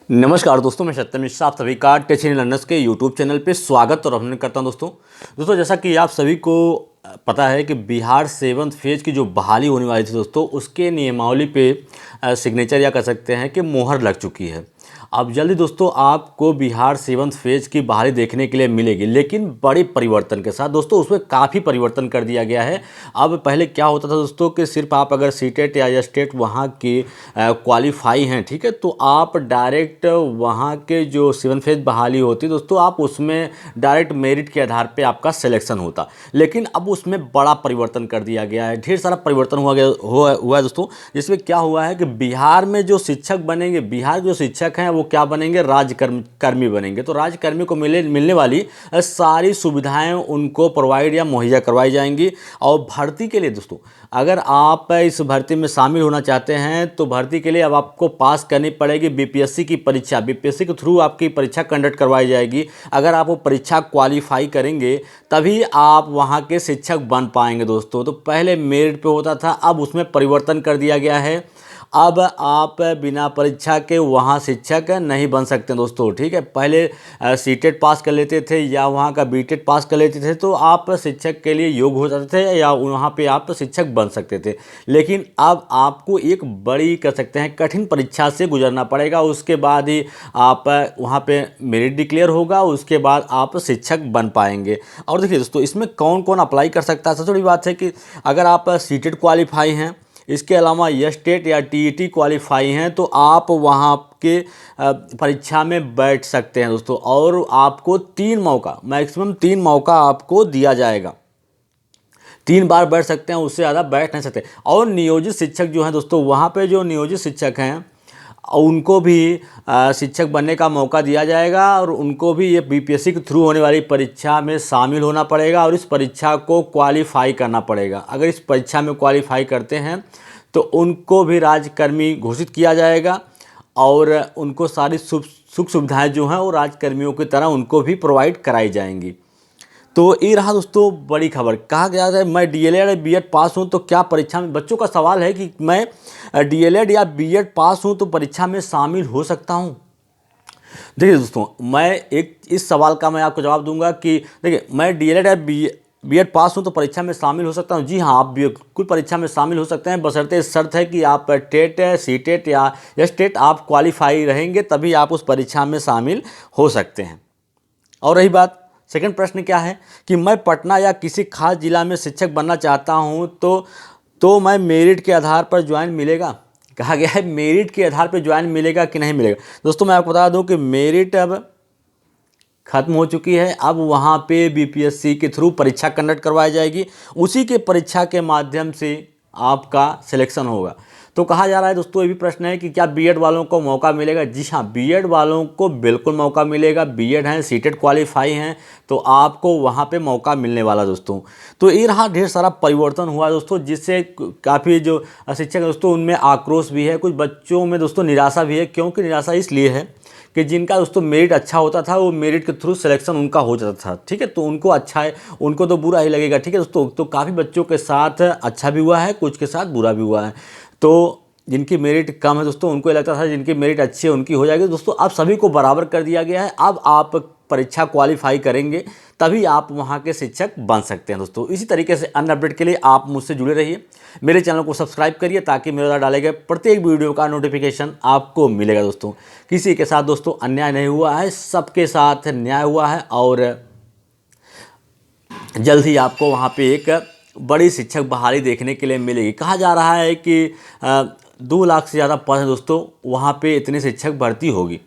नमस्कार दोस्तों, मैं सत्यम मिश्रा आप सभी का टेक लर्नर्स के यूट्यूब चैनल पे स्वागत और अभिनंदन करता हूं। दोस्तों जैसा कि आप सभी को पता है कि बिहार 7th फेज की जो बहाली होने वाली थी दोस्तों, उसके नियमावली पे सिग्नेचर या कह सकते हैं कि मोहर लग चुकी है। अब जल्दी दोस्तों आपको बिहार 7th फेज की बहाली देखने के लिए मिलेगी, लेकिन बड़े परिवर्तन के साथ। दोस्तों उसमें काफ़ी परिवर्तन कर दिया गया है। अब पहले क्या होता था दोस्तों कि सिर्फ आप अगर सीटेट या स्टेट वहाँ की क्वालिफाई हैं, ठीक है, तो आप डायरेक्ट वहाँ के जो 7th फेज बहाली होती दोस्तों, आप उसमें डायरेक्ट मेरिट के आधार पे आपका सिलेक्शन होता। लेकिन अब उसमें बड़ा परिवर्तन कर दिया गया है, ढेर सारा परिवर्तन हुआ है दोस्तों। जिसमें क्या हुआ है कि बिहार में जो शिक्षक बनेंगे, बिहार के जो शिक्षक हैं वो क्या बनेंगे, कर्मी बनेंगे। तो राज्यकर्मी को मिलने वाली सारी सुविधाएं उनको प्रोवाइड या मुहैया करवाई जाएंगी। और भर्ती के लिए दोस्तों, अगर आप इस भर्ती में शामिल होना चाहते हैं तो भर्ती के लिए अब आपको पास करनी पड़ेगी बीपीएससी की परीक्षा। बीपीएससी के थ्रू आपकी परीक्षा कंडक्ट करवाई जाएगी। अगर आप वो परीक्षा क्वालिफाई करेंगे तभी आप वहाँ के शिक्षक बन पाएंगे दोस्तों। तो पहले मेरिट पे होता था, अब उसमें परिवर्तन कर दिया गया है। अब आप बिना परीक्षा के वहाँ शिक्षक नहीं बन सकते दोस्तों, ठीक है। पहले सीटेट पास कर लेते थे या वहाँ का बीटेट पास कर लेते थे तो आप शिक्षक के लिए योग्य हो जाते थे या वहाँ पे आप शिक्षक बन सकते थे। लेकिन अब आपको एक बड़ी कह सकते हैं कठिन परीक्षा से गुजरना पड़ेगा। उसके बाद ही आप वहाँ पे मेरिट डिक्लेयर होगा, उसके बाद आप शिक्षक बन पाएंगे। और देखिए दोस्तों, इसमें कौन कौन अप्लाई कर सकता है। सबसे बड़ी बात है कि अगर आप सीटेट क्वालिफाई हैं, इसके अलावा स्टेट या टीईटी क्वालिफाई हैं, तो आप वहाँ के परीक्षा में बैठ सकते हैं दोस्तों। और आपको 3 मौका, मैक्सिमम 3 मौका आपको दिया जाएगा। 3 बार बैठ सकते हैं, उससे ज़्यादा बैठ नहीं सकते। और नियोजित शिक्षक जो हैं दोस्तों, वहाँ पे जो नियोजित शिक्षक हैं उनको भी शिक्षक बनने का मौका दिया जाएगा। और उनको भी ये बीपीएससी के थ्रू होने वाली परीक्षा में शामिल होना पड़ेगा और इस परीक्षा को क्वालिफाई करना पड़ेगा। अगर इस परीक्षा में क्वालिफाई करते हैं तो उनको भी राज्यकर्मी घोषित किया जाएगा और उनको सारी सुख सुविधाएँ जो हैं वो राज्यकर्मियों की तरह उनको भी प्रोवाइड कराई जाएंगी। तो ये रहा दोस्तों बड़ी खबर। कहा गया है मैं डीएलएड या बीएड पास हूँ तो क्या परीक्षा में, बच्चों का सवाल है कि मैं डीएलएड या बीएड पास हूँ तो परीक्षा में शामिल हो सकता हूँ। देखिए दोस्तों, मैं एक इस सवाल का मैं आपको जवाब दूंगा कि देखिए, मैं डीएलएड या बीएड पास हूँ तो परीक्षा में शामिल हो सकता हूँ। जी हाँ, आप बिल्कुल परीक्षा में शामिल हो सकते हैं, बशर्ते इस शर्त है कि आप टेट, सीटेट या स्टेट आप क्वालिफाई रहेंगे, तभी आप उस परीक्षा में शामिल हो सकते हैं। और रही बात सेकंड प्रश्न क्या है कि मैं पटना या किसी खास जिला में शिक्षक बनना चाहता हूं तो मैं मेरिट के आधार पर ज्वाइन मिलेगा। कहा गया है मेरिट के आधार पर ज्वाइन मिलेगा कि नहीं मिलेगा। दोस्तों मैं आपको बता दूं कि मेरिट अब खत्म हो चुकी है। अब वहां पे बीपीएससी के थ्रू परीक्षा कंडक्ट करवाई जाएगी, उसी के परीक्षा के माध्यम से आपका सिलेक्शन होगा। तो कहा जा रहा है दोस्तों, ये भी प्रश्न है कि क्या बीएड वालों को मौका मिलेगा। जी हाँ, बीएड वालों को बिल्कुल मौका मिलेगा। बीएड हैं, सीटेट क्वालिफाई हैं, तो आपको वहाँ पे मौका मिलने वाला दोस्तों। तो ये रहा, ढेर सारा परिवर्तन हुआ दोस्तों, जिससे काफ़ी जो शिक्षक दोस्तों उनमें आक्रोश भी है, कुछ बच्चों में दोस्तों निराशा भी है। क्योंकि निराशा इसलिए है कि जिनका दोस्तों मेरिट अच्छा होता था वो मेरिट के थ्रू सिलेक्शन उनका हो जाता था, ठीक है, तो उनको अच्छा है, उनको तो बुरा ही लगेगा, ठीक है दोस्तों। तो काफ़ी बच्चों के साथ अच्छा भी हुआ है, कुछ के साथ बुरा भी हुआ है। तो जिनकी मेरिट कम है दोस्तों, उनको ये लगता था जिनकी मेरिट अच्छी है उनकी हो जाएगी दोस्तों। अब सभी को बराबर कर दिया गया है। अब आप परीक्षा क्वालिफाई करेंगे तभी आप वहाँ के शिक्षक बन सकते हैं दोस्तों। इसी तरीके से अन्य अपडेट के लिए आप मुझसे जुड़े रहिए, मेरे चैनल को सब्सक्राइब करिए ताकि मेरे द्वारा डाले गए प्रत्येक वीडियो का नोटिफिकेशन आपको मिलेगा दोस्तों। किसी के साथ दोस्तों अन्याय नहीं हुआ है, सबके साथ न्याय हुआ है। और जल्द ही आपको वहाँ पे एक बड़ी शिक्षक बहाली देखने के लिए मिलेगी। कहा जा रहा है कि 2 लाख से ज़्यादा पद है दोस्तों, वहाँ पे इतने शिक्षक भर्ती होगी।